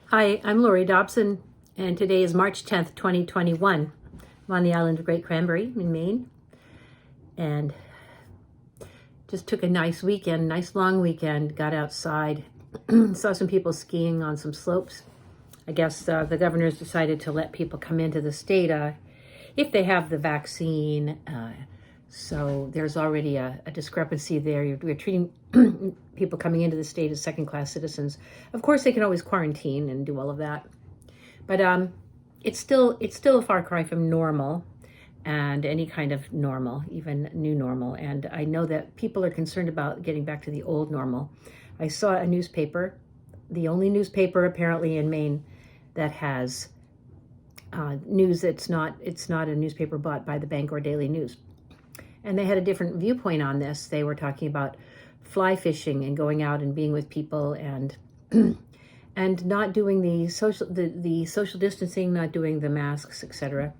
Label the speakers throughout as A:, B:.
A: Hi, I'm Laurie Dobson, and today is March 10th, 2021. I'm on the island of Great Cranberry in Maine, and just took a nice weekend, nice long weekend, got outside, saw some people skiing on some slopes. I guess the governor's decided to let people come into the state if they have the vaccine. So there's already a discrepancy there. We're treating people coming into the state as second-class citizens. Of course, they can always quarantine and do all of that, but it's still a far cry from normal, and any kind of normal, even new normal. And I know that people are concerned about getting back to the old normal. I saw a newspaper, the only newspaper apparently in Maine that has news. It's not a newspaper bought by the Bangor Daily News. And they had a different viewpoint on this. They were talking about fly fishing and going out and being with people and and not doing the social distancing, not doing the masks, etc.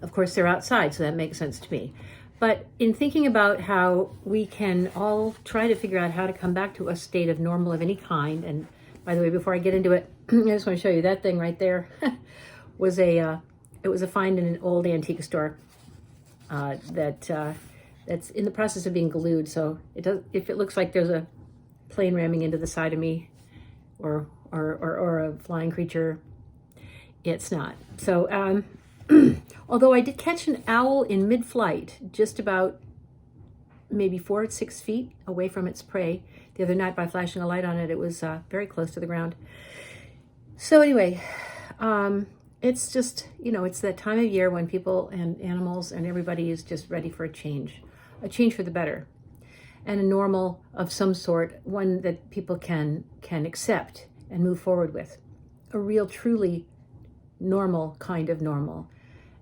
A: Of course, they're outside, so that makes sense to me. But in thinking about how we can all try to figure out how to come back to a state of normal of any kind, and by the way, before I get into it, I just want to show you that thing right there. It was a find in an old antique store. That's in the process of being glued. So if it looks like there's a plane ramming into the side of me, or a flying creature, it's not. So although I did catch an owl in mid-flight, just about maybe 4 or 6 feet away from its prey the other night by flashing a light on it. It was very close to the ground. So anyway, it's just, it's that time of year when people and animals and everybody is just ready for a change for the better, and a normal of some sort, one that people can accept and move forward with, a real, truly normal kind of normal.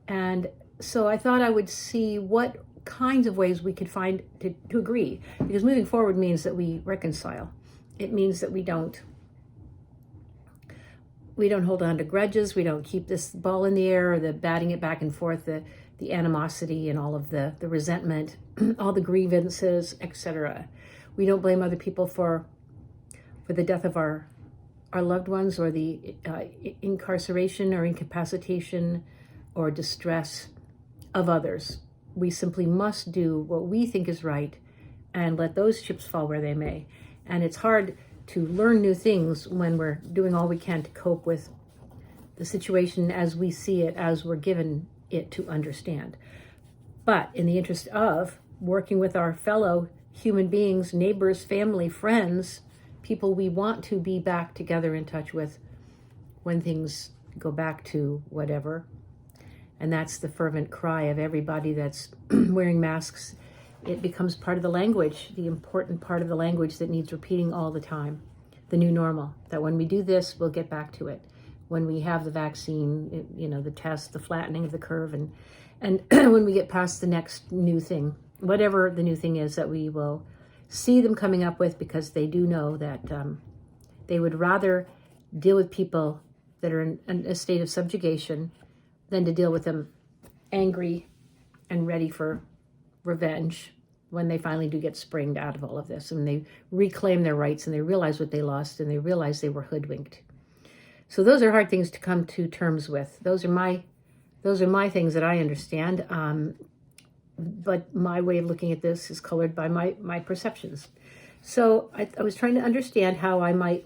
A: And so I thought I would see what kinds of ways we could find to agree, because moving forward means that we reconcile. It means that we don't hold on to grudges. We don't keep this ball in the air, or the batting it back and forth, the animosity and all of the resentment, all the grievances, etc. We don't blame other people for the death of our loved ones, or the incarceration or incapacitation or distress of others. We simply must do what we think is right and let those chips fall where they may. And it's hard to learn new things when we're doing all we can to cope with the situation as we see it, as we're given it to understand. But in the interest of working with our fellow human beings, neighbors, family, friends, people we want to be back together in touch with when things go back to whatever. And that's the fervent cry of everybody that's wearing masks. It becomes part of the language, the important part of the language that needs repeating all the time. The new normal, that when we do this, we'll get back to it. When we have the vaccine, the test, the flattening of the curve, and when we get past the next new thing, whatever the new thing is that we will see them coming up with, because they do know that they would rather deal with people that are in a state of subjugation than to deal with them angry and ready for revenge when they finally do get springed out of all of this, and they reclaim their rights, and they realize what they lost, and they realize they were hoodwinked. So those are hard things to come to terms with. Those are my things that I understand. But my way of looking at this is colored by my perceptions. So I was trying to understand how I might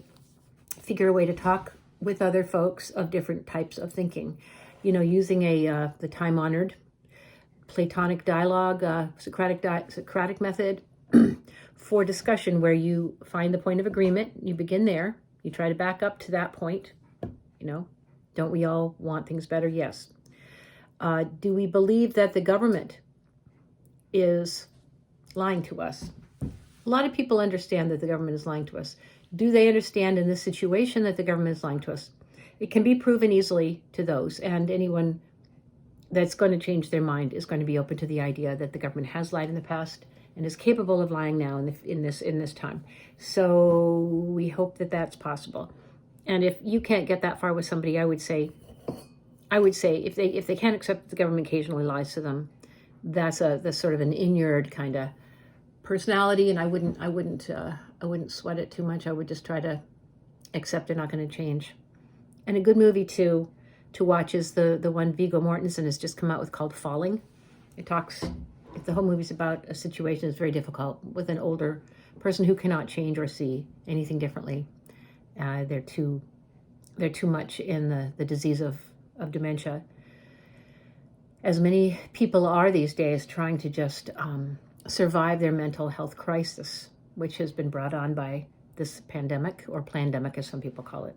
A: figure a way to talk with other folks of different types of thinking, using the time-honored Platonic dialogue, Socratic method for discussion, where you find the point of agreement, you begin there, you try to back up to that point. Don't we all want things better? Yes. Do we believe that the government is lying to us? A lot of people understand that the government is lying to us. Do they understand in this situation that the government is lying to us? It can be proven easily to those, and anyone that's going to change their mind is going to be open to the idea that the government has lied in the past and is capable of lying now in this time. So we hope that that's possible. And if you can't get that far with somebody, I would say if they can't accept that the government occasionally lies to them, that's sort of an inured kind of personality, and I wouldn't sweat it too much. I would just try to except they're not going to change. And a good movie to watch is the one Viggo Mortensen has just come out with called Falling. The whole movie's about a situation that's very difficult with an older person who cannot change or see anything differently. They're too much in the disease of dementia, as many people are these days, trying to just survive their mental health crisis, which has been brought on by this pandemic, or plandemic as some people call it.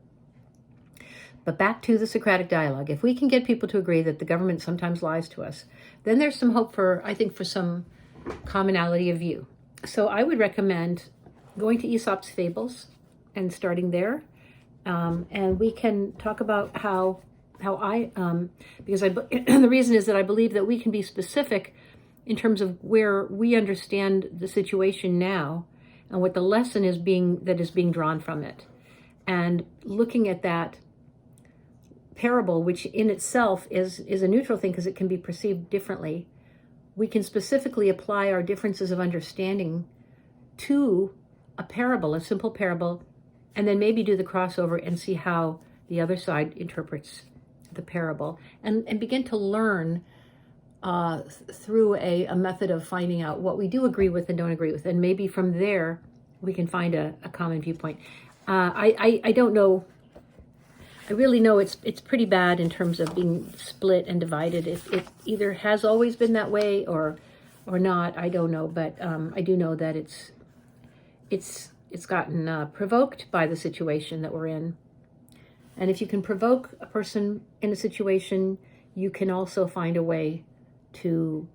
A: But back to the Socratic dialogue. If we can get people to agree that the government sometimes lies to us, then there's some hope for some commonality of view. So I would recommend going to Aesop's Fables and starting there. And we can talk about how I, because the reason is that I believe that we can be specific in terms of where we understand the situation now and what the lesson is that is being drawn from it. And looking at that parable, which in itself is a neutral thing because it can be perceived differently, we can specifically apply our differences of understanding to a parable, a simple parable, and then maybe do the crossover and see how the other side interprets the parable, and begin to learn through a method of finding out what we do agree with and don't agree with. And maybe from there, we can find a common viewpoint. I don't know. I really know it's pretty bad in terms of being split and divided. It either has always been that way or not. I don't know, but I do know that it's gotten provoked by the situation that we're in. And if you can provoke a person in a situation, you can also find a way to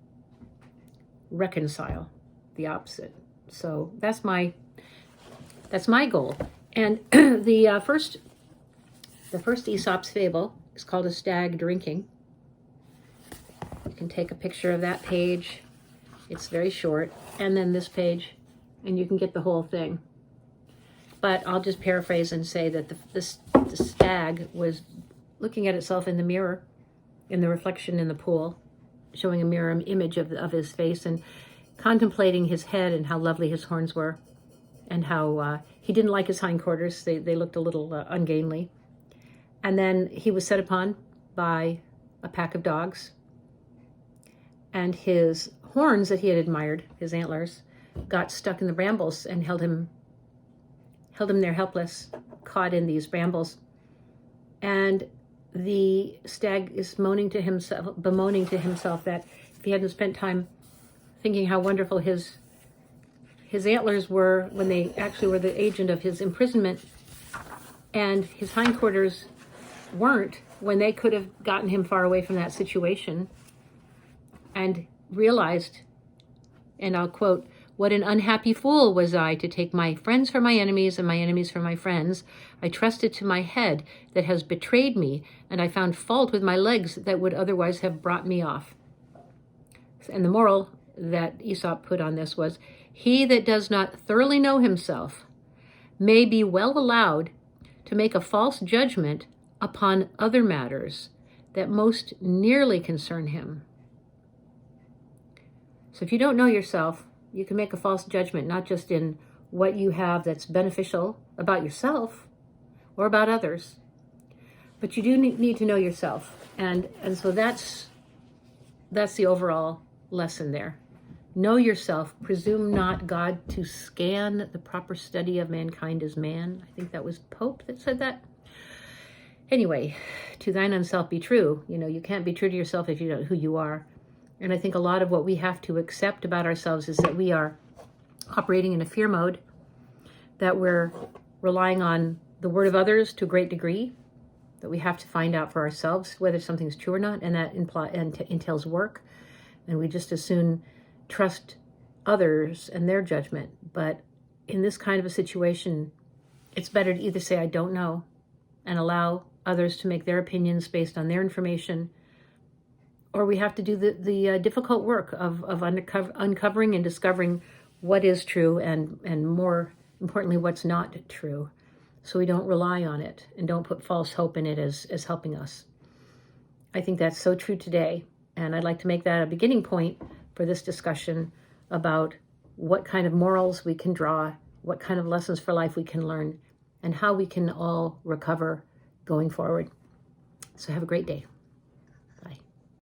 A: reconcile the opposite. So that's my goal. And the first Aesop's fable is called A Stag Drinking. You can take a picture of that page. It's very short. And then this page, and you can get the whole thing. But I'll just paraphrase and say that the stag was looking at itself in the mirror, in the reflection in the pool, showing a mirror image of his face and contemplating his head and how lovely his horns were, and how he didn't like his hindquarters. They looked a little ungainly. And then he was set upon by a pack of dogs, and his horns that he had admired, his antlers, got stuck in the brambles and held him there helpless, caught in these brambles. And the stag is bemoaning to himself that if he hadn't spent time thinking how wonderful his antlers were when they actually were the agent of his imprisonment, and his hindquarters weren't when they could have gotten him far away from that situation, and realized, and I'll quote, "What an unhappy fool was I to take my friends for my enemies and my enemies for my friends. I trusted to my head that has betrayed me, and I found fault with my legs that would otherwise have brought me off." And the moral that Aesop put on this was, "He that does not thoroughly know himself may be well allowed to make a false judgment upon other matters that most nearly concern him." So if you don't know yourself, you can make a false judgment, not just in what you have that's beneficial about yourself or about others, but you do need to know yourself. And so that's the overall lesson there. Know yourself. Presume not God to scan the proper study of mankind as man. I think that was Pope that said that. Anyway, to thine own self be true. You can't be true to yourself if you don't know who you are. And I think a lot of what we have to accept about ourselves is that we are operating in a fear mode, that we're relying on the word of others to a great degree, that we have to find out for ourselves whether something's true or not, and that entails work. And we just as soon trust others and their judgment. But in this kind of a situation, it's better to either say, I don't know, and allow others to make their opinions based on their information, or we have to do the difficult work of uncovering and discovering what is true and more importantly, what's not true, so we don't rely on it and don't put false hope in it as helping us. I think that's so true today, and I'd like to make that a beginning point for this discussion about what kind of morals we can draw, what kind of lessons for life we can learn, and how we can all recover going forward. So have a great day.